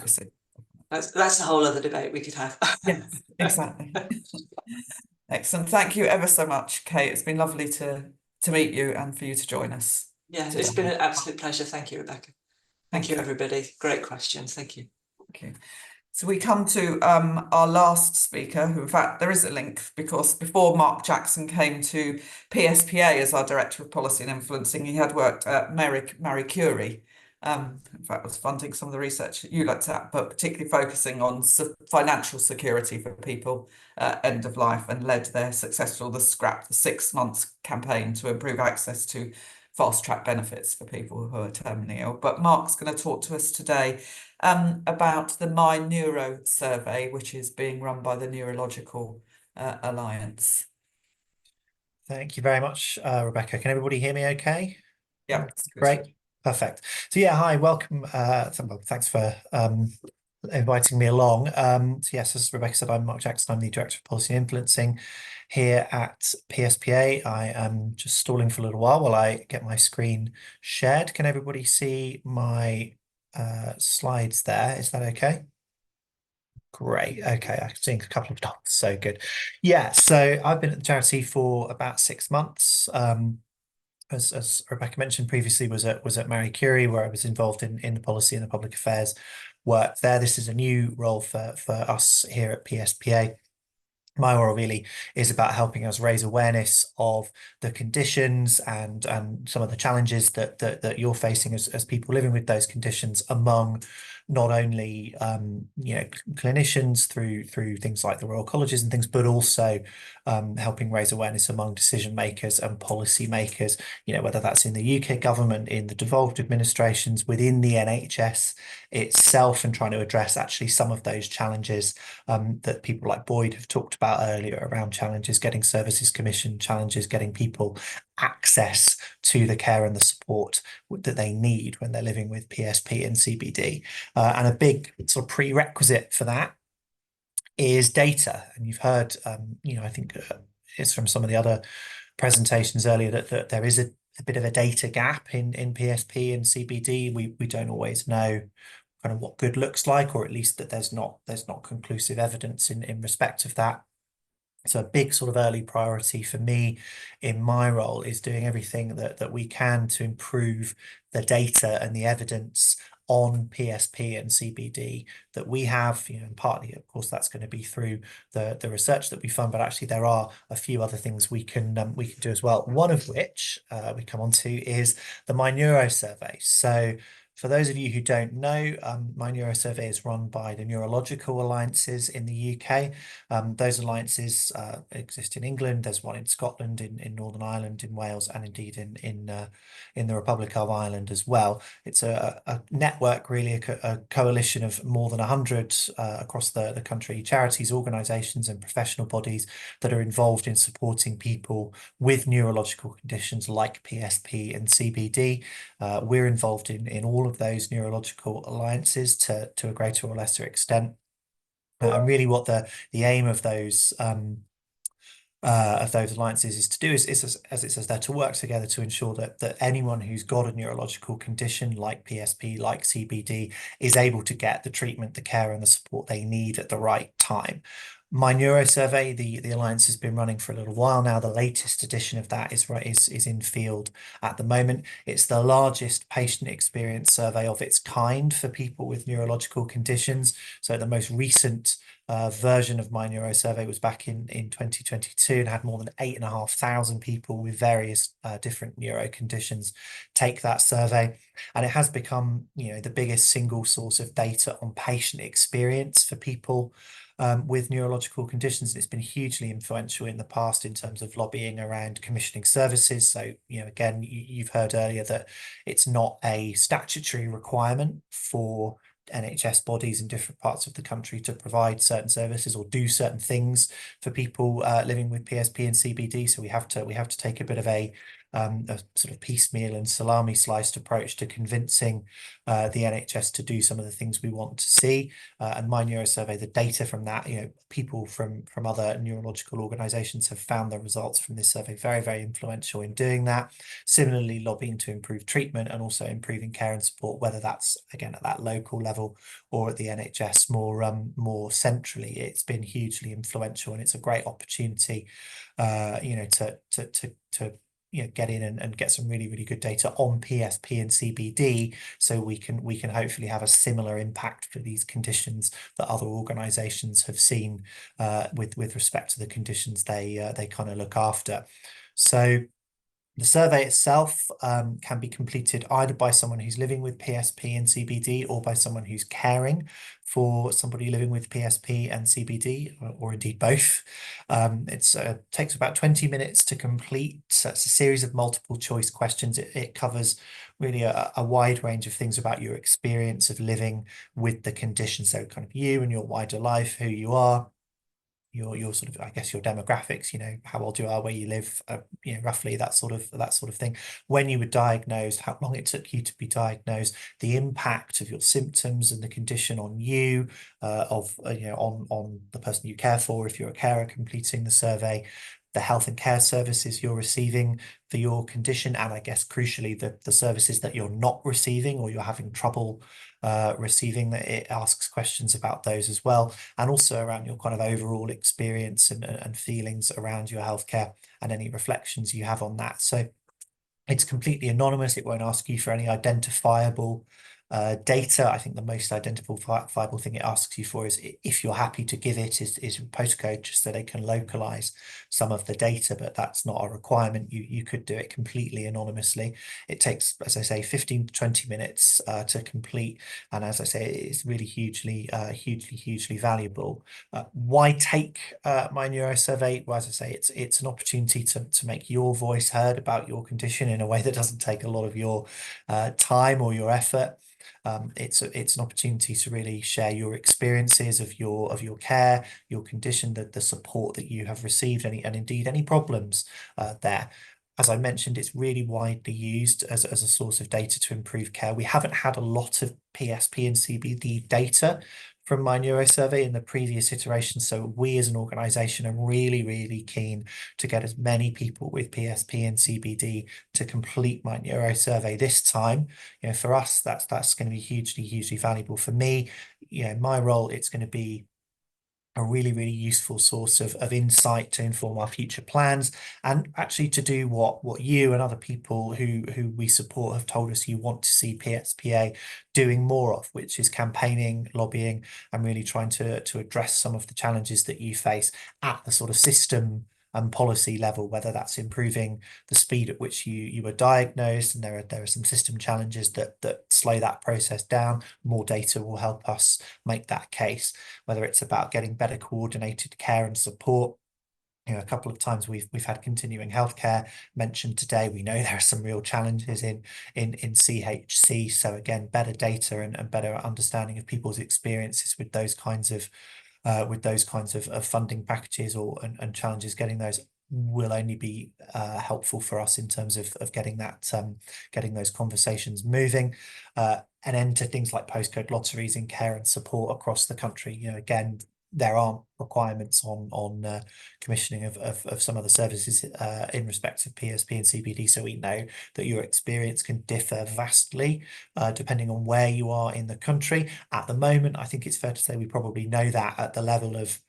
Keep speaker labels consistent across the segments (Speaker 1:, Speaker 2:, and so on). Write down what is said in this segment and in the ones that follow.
Speaker 1: advocacy.
Speaker 2: That's a whole other debate we could have.
Speaker 1: Yes, exactly. Excellent. Thank you ever so much, Kate. It's been lovely to meet you and for you to join us.
Speaker 2: Yeah,
Speaker 1: today.
Speaker 2: it's been an absolute pleasure. Thank you, Rebecca. Thank you,
Speaker 1: you.
Speaker 2: everybody. Great questions. Thank you.
Speaker 1: Thank you. So we come to our last speaker, who in fact there is a link, because before Mark Jackson came to PSPA as our Director of Policy and Influencing, he had worked at Marie Curie. In fact, was funding some of the research that you looked at, but particularly focusing on financial security for people end of life, and led their successful the 6 months campaign to improve access to fast track benefits for people who are terminally ill. But Mark's going to talk to us today about the My Neuro survey, which is being run by the Neurological Alliance.
Speaker 3: Thank you very much, Rebecca. Can everybody hear me okay?
Speaker 1: Yeah,
Speaker 3: great. Perfect. So yeah, hi, welcome. Thanks for inviting me along. So yes, as Rebecca said, I'm Mark Jackson. I'm the Director of Policy and Influencing here at PSPA. I am just stalling for a little while I get my screen shared. Can everybody see my slides there? Is that okay? Great. Okay, I can see a couple of dots. So good. Yeah. So I've been at the charity for about 6 months. As Rebecca mentioned previously, was at Marie Curie, where I was involved in the policy and the public affairs work there. This is a new role for us here at PSPA. My role really is about helping us raise awareness of the conditions and some of the challenges that you're facing as people living with those conditions, among not only clinicians through things like the Royal Colleges and things, but also helping raise awareness among decision makers and policy makers, whether that's in the UK government, in the devolved administrations, within the NHS itself, and trying to address actually some of those challenges that people like Boyd have talked about earlier, around challenges getting services commissioned, challenges getting people access to the care and the support that they need when they're living with PSP and CBD. And a big sort of prerequisite for that is data. And you've heard, I think it's from some of the other presentations earlier that there is a bit of a data gap in PSP and CBD. We don't always know kind of what good looks like, or at least that there's not conclusive evidence in respect of that. So a big sort of early priority for me in my role is doing everything that we can to improve the data and the evidence on PSP and CBD that we have, and partly, of course, that's going to be through the research that we fund, but actually there are a few other things we can do as well. One of which we come on to is the My Neuro survey. So for those of you who don't know, My Neuro survey is run by the Neurological Alliances in the UK. Those alliances exist in England. There's one in Scotland, in Northern Ireland, in Wales, and indeed in the Republic of Ireland as well. It's a network, really, a coalition of more than 100 across the country, charities, organisations and professional bodies that are involved in supporting people with neurological conditions like PSP and CBD. We're involved in all of those neurological alliances to a greater or lesser extent. And really what the aim of those alliances is to do is, as it says there, to work together to ensure that anyone who's got a neurological condition like PSP, like CBD, is able to get the treatment, the care and the support they need at the right time. My Neuro survey, the Alliance has been running for a little while now. The latest edition of that is in field at the moment. It's the largest patient experience survey of its kind for people with neurological conditions. So the most recent version of My Neuro survey was back in 2022 and had more than 8,500 people with various different neuro conditions take that survey. And it has become, the biggest single source of data on patient experience for people with neurological conditions. It's been hugely influential in the past in terms of lobbying around commissioning services. So, again, you've heard earlier that it's not a statutory requirement for NHS bodies in different parts of the country to provide certain services or do certain things for people living with PSP and CBD. So we have to take a bit of a a sort of piecemeal and salami sliced approach to convincing the NHS to do some of the things we want to see. And My Neuro Survey, the data from that, people from other neurological organisations have found the results from this survey very, very influential in doing that. Similarly, lobbying to improve treatment and also improving care and support, whether that's again at that local level or at the NHS more centrally, it's been hugely influential, and it's a great opportunity, to get in and get some really, really good data on PSP and CBD, so we can hopefully have a similar impact for these conditions that other organisations have seen with respect to the conditions they kind of look after. So the survey itself can be completed either by someone who's living with PSP and CBD or by someone who's caring for somebody living with PSP and CBD, or indeed both. It takes about 20 minutes to complete. So it's a series of multiple choice questions. It covers really a wide range of things about your experience of living with the condition. So kind of you and your wider life, who you are, your sort of, I guess, your demographics, how old you are, where you live, roughly that sort of thing. When you were diagnosed, how long it took you to be diagnosed, the impact of your symptoms and the condition on you, on the person you care for, if you're a carer completing the survey, the health and care services you're receiving for your condition, and I guess crucially the services that you're not receiving or you're having trouble receiving. That it asks questions about those as well, and also around your kind of overall experience and feelings around your healthcare and any reflections you have on that. So it's completely anonymous. It won't ask you for any identifiable data. I think the most identifiable thing it asks you for is, if you're happy to give it, is your postcode, just so they can localize some of the data, but that's not a requirement. You could do it completely anonymously. It takes, as I say, 15 to 20 minutes to complete, and as I say, it's really hugely valuable. Why take My Neuro Survey? Well, as I say, it's an opportunity to make your voice heard about your condition in a way that doesn't take a lot of your time or your effort. It's an opportunity to really share your experiences of your care, your condition, the support that you have received, and indeed any problems there. As I mentioned, it's really widely used as a source of data to improve care. We haven't had a lot of PSP and CBD data from My Neuro Survey in the previous iteration, so we as an organisation are really, really keen to get as many people with PSP and CBD to complete My Neuro Survey this time. For us, that's going to be hugely valuable. For me, my role, it's going to be a really, really useful source of insight to inform our future plans, and actually to do what you and other people who we support have told us you want to see PSPA doing more of, which is campaigning, lobbying, and really trying to address some of the challenges that you face at the sort of system and policy level, whether that's improving the speed at which you were diagnosed, and there are some system challenges that slow that process down. More data will help us make that case, whether it's about getting better coordinated care and support. A couple of times we've had continuing healthcare mentioned today. We know there are some real challenges in CHC. So again, better data and better understanding of people's experiences with those kinds of funding packages and challenges, getting those will only be helpful for us in terms of getting those conversations moving. An end to things like postcode lotteries in care and support across the country. Again, there aren't requirements on commissioning of some of the services in respect of PSP and CBD, so we know that your experience can differ vastly depending on where you are in the country. At the moment, I think it's fair to say we probably know that at the level of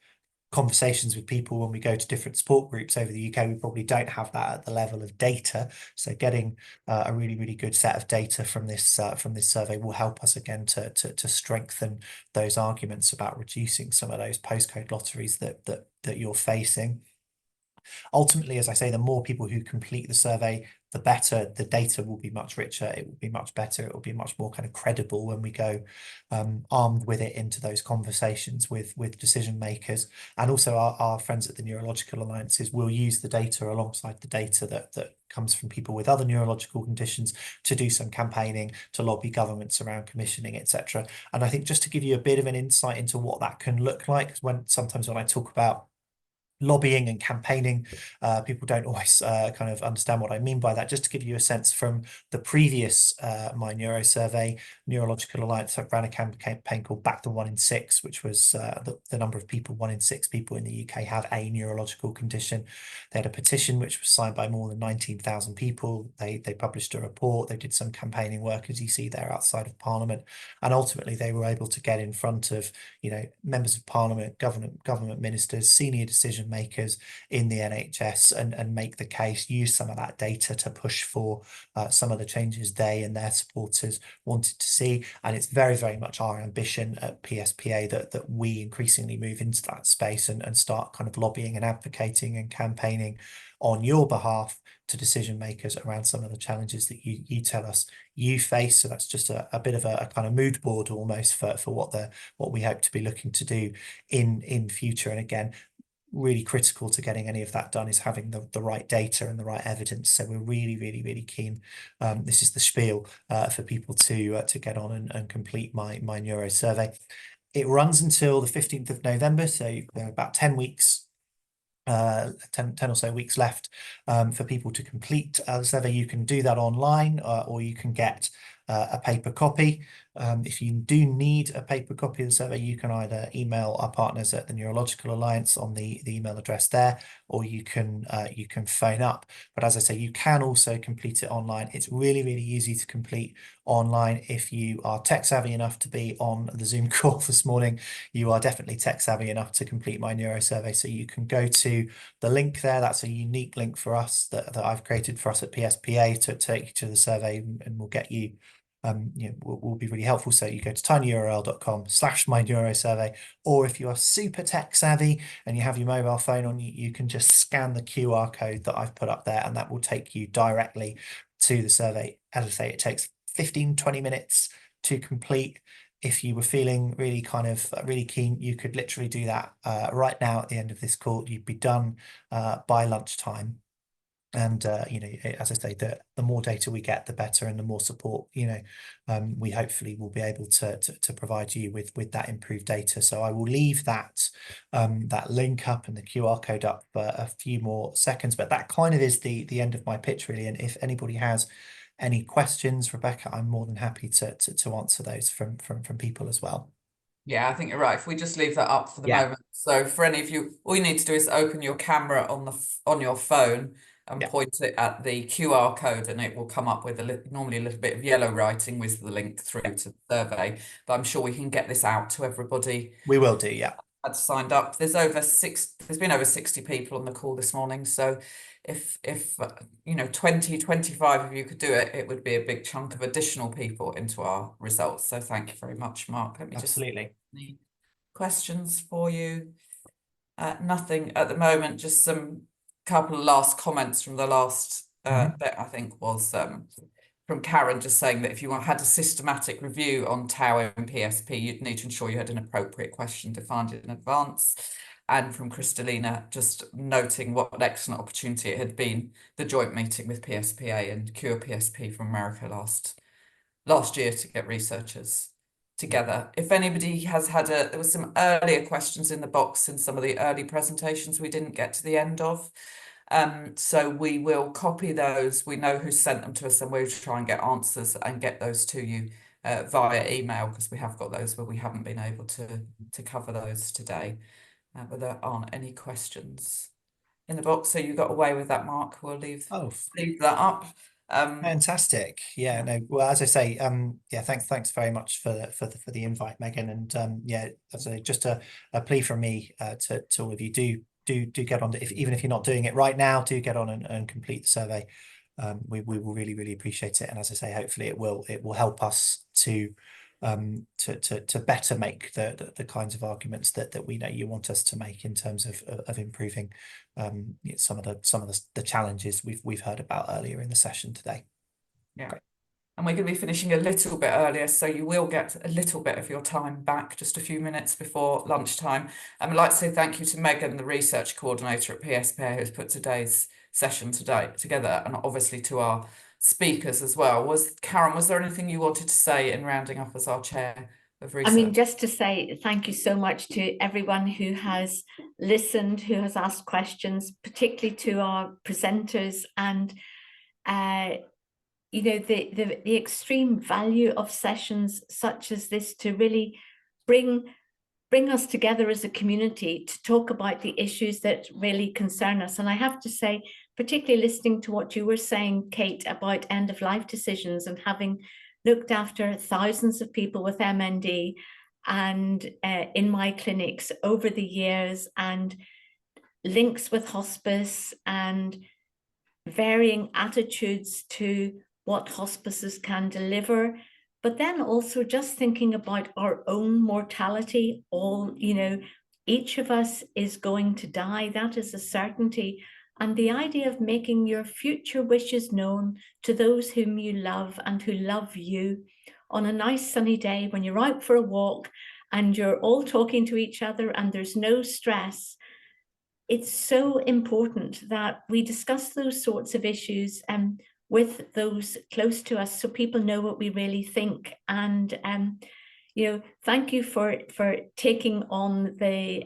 Speaker 3: conversations with people when we go to different support groups over the UK. We probably don't have that at the level of data. So getting a really, really good set of data from this survey will help us again to strengthen those arguments about reducing some of those postcode lotteries that you're facing. Ultimately, as I say, the more people who complete the survey, the better. The data will be much richer, it will be much better, it will be much more kind of credible when we go armed with it into those conversations with decision makers. And also our friends at the Neurological Alliances will use the data alongside the data that comes from people with other neurological conditions to do some campaigning, to lobby governments around commissioning, etc. And I think just to give you a bit of an insight into what that can look like, sometimes when I talk about lobbying and campaigning. People don't always kind of understand what I mean by that. Just to give you a sense from the previous My Neuro survey, Neurological Alliance ran a campaign called Back the 1 in 6, which was the number of people, 1 in 6 people in the UK have a neurological condition. They had a petition which was signed by more than 19,000 people. They published a report. They did some campaigning work, as you see there outside of Parliament, and ultimately they were able to get in front of, you know, members of Parliament, government ministers, senior decision makers in the NHS, and make the case, use some of that data to push for some of the changes they and their supporters wanted to see. And it's very, very much our ambition at PSPA that we increasingly move into that space and start kind of lobbying and advocating and campaigning on your behalf to decision makers around some of the challenges that you tell us you face. So that's just a bit of a kind of mood board almost for what we hope to be looking to do in future. And again, really critical to getting any of that done is having the right data and the right evidence. So we're really keen. This is the spiel for people to get on and complete my neuro survey. It runs until the 15th of November, so about 10 weeks. 10 or so weeks left for people to complete the survey. You can do that online or you can get a paper copy. If you do need a paper copy of the survey, you can either email our partners at the Neurological Alliance on the email address there, or you can phone up. But as I say, you can also complete it online. It's really easy to complete online. If you are tech savvy enough to be on the Zoom call this morning, you are definitely tech savvy enough to complete my neuro survey. So you can go to the link there. That's a unique link for us that I've created for us at PSPA to take you to the survey, and we'll get you will be really helpful. So you go to tinyurl.com/myneurosurvey, or if you are super tech savvy and you have your mobile phone on, you can just scan the QR code that I've put up there, and that will take you directly to the survey. As I say, it takes 15-20 minutes to complete. If you were feeling really really keen, you could literally do that right now at the end of this call. You'd be done by lunchtime. And as I say, the more data we get, the better, and the more support, we hopefully will be able to provide you with that improved data. So I will leave that link up and the QR code up for a few more seconds, but that kind of is the end of my pitch, really. And if anybody has any questions, Rebecca, I'm more than happy to answer those from people as well.
Speaker 1: Yeah, I think you're right. If we just leave that up for the moment. So for any of you, all you need to do is open your camera on your phone and point it at the QR code, and it will come up with normally a little bit of yellow writing with the link through to the survey. But I'm sure we can get this out to everybody.
Speaker 3: We will do, yeah.
Speaker 1: Had signed up. There's been over 60 people on the call this morning. So if 20, 25 of you could do it, it would be a big chunk of additional people into our results. So thank you very much, Mark. Let me
Speaker 3: Absolutely.
Speaker 1: Any questions for you? Nothing at the moment, just some couple of last comments from the last bit, I think, was from Karen, just saying that if you had a systematic review on Tau and PSP, you'd need to ensure you had an appropriate question defined in advance. And from Kristalina, just noting what an excellent opportunity it had been, the joint meeting with PSPA and Cure PSP from America last year to get researchers together. If anybody has had there was some earlier questions in the box in some of the early presentations we didn't get to the end of. So we will copy those. We know who sent them to us, and we'll try and get answers and get those to you via email, because we have got those where we haven't been able to cover those today. But there aren't any questions in the box, so you got away with that, Mark. We'll leave that up.
Speaker 3: Fantastic. Yeah, no, well, as I say, thanks very much for the invite, Megan. And as just a plea from me to all of you, do get on even if you're not doing it right now, do get on and complete the survey. We will really appreciate it. And as I say, hopefully it will help us to better make the kinds of arguments that we know you want us to make in terms of improving some of the challenges we've heard about earlier in the session today.
Speaker 1: Yeah. Great. And we're going to be finishing a little bit earlier, so you will get a little bit of your time back, just a few minutes before lunchtime. I'd like to say thank you to Megan, the research coordinator at PSPA, who's put today's session together, and obviously to our speakers as well. Karen, was there anything you wanted to say in rounding up as our chair of
Speaker 4: I
Speaker 1: research.
Speaker 4: mean, just to say thank you so much to everyone who has listened, who has asked questions, particularly to our presenters, and you know, the extreme value of sessions such as this to really bring us together as a community to talk about the issues that really concern us. And I have to say, particularly listening to what you were saying, Kate, about end-of-life decisions, and having looked after thousands of people with MND and in my clinics over the years, and links with hospice and varying attitudes to what hospices can deliver, but then also just thinking about our own mortality. You know, each of us is going to die, that is a certainty. And the idea of making your future wishes known to those whom you love and who love you on a nice sunny day when you're out for a walk and you're all talking to each other and there's no stress. It's so important that we discuss those sorts of issues with those close to us, so people know what we really think. And you know, thank you for taking on the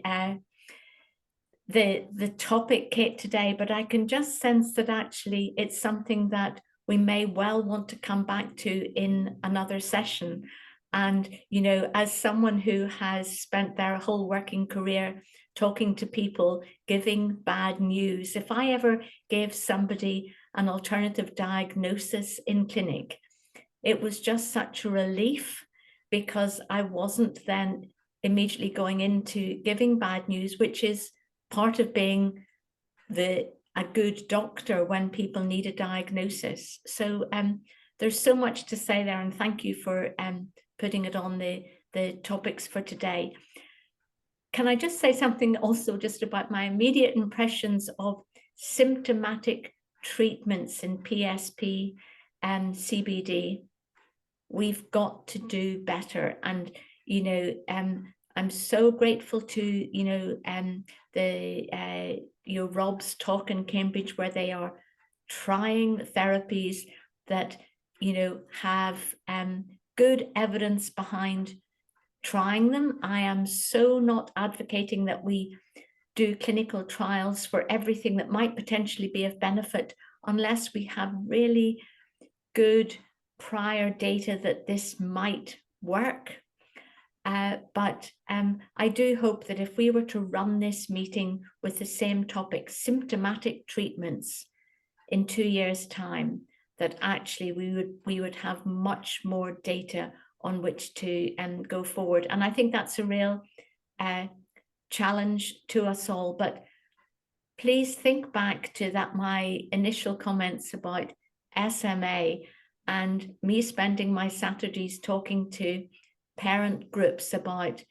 Speaker 4: topic, Kate, today. But I can just sense that actually it's something that we may well want to come back to in another session. And you know, as someone who has spent their whole working career talking to people, giving bad news, if I ever gave somebody an alternative diagnosis in clinic, it was just such a relief, because I wasn't then immediately going into giving bad news, which is part of being a good doctor when people need a diagnosis. So there's so much to say there, and thank you for putting it on the topics for today. Can I just say something also just about my immediate impressions of symptomatic treatments in PSP and CBD? We've got to do better. And, you know, I'm so grateful to, you know, your Rob's talk in Cambridge, where they are trying therapies that, you know, have good evidence behind trying them. I am so not advocating that we do clinical trials for everything that might potentially be of benefit unless we have really good prior data that this might work. But I do hope that if we were to run this meeting with the same topic, symptomatic treatments, in 2 years' time, that actually we would have much more data on which to go forward. And I think that's a real challenge to us all. But please think back to that, my initial comments about SMA and me spending my Saturdays talking to parent groups about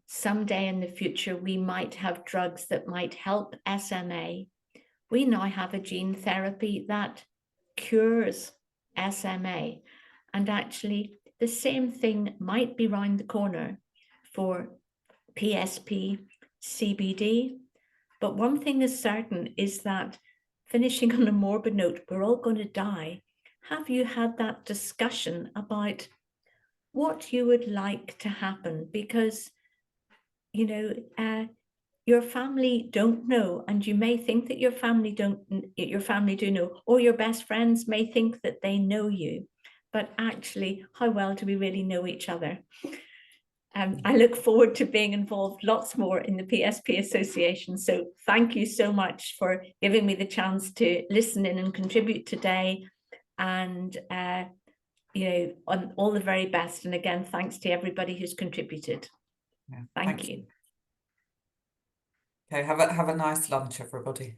Speaker 4: someday in the future we might have drugs that might help SMA. We now have a gene therapy that cures SMA, and actually the same thing might be round the corner for PSP, CBD. But one thing is certain is that, finishing on a morbid note, we're all going to die. Have you had that discussion about what you would like to happen? Because, you know, your family don't know, and you may think that your family do know, or your best friends may think that they know you, but actually, how well do we really know each other? I look forward to being involved lots more in the PSP Association. So thank you so much for giving me the chance to listen in and contribute today. And you know, on all the very best. And again, thanks to everybody who's contributed.
Speaker 1: Yeah,
Speaker 4: Thank you.
Speaker 1: Okay, have a nice lunch, everybody.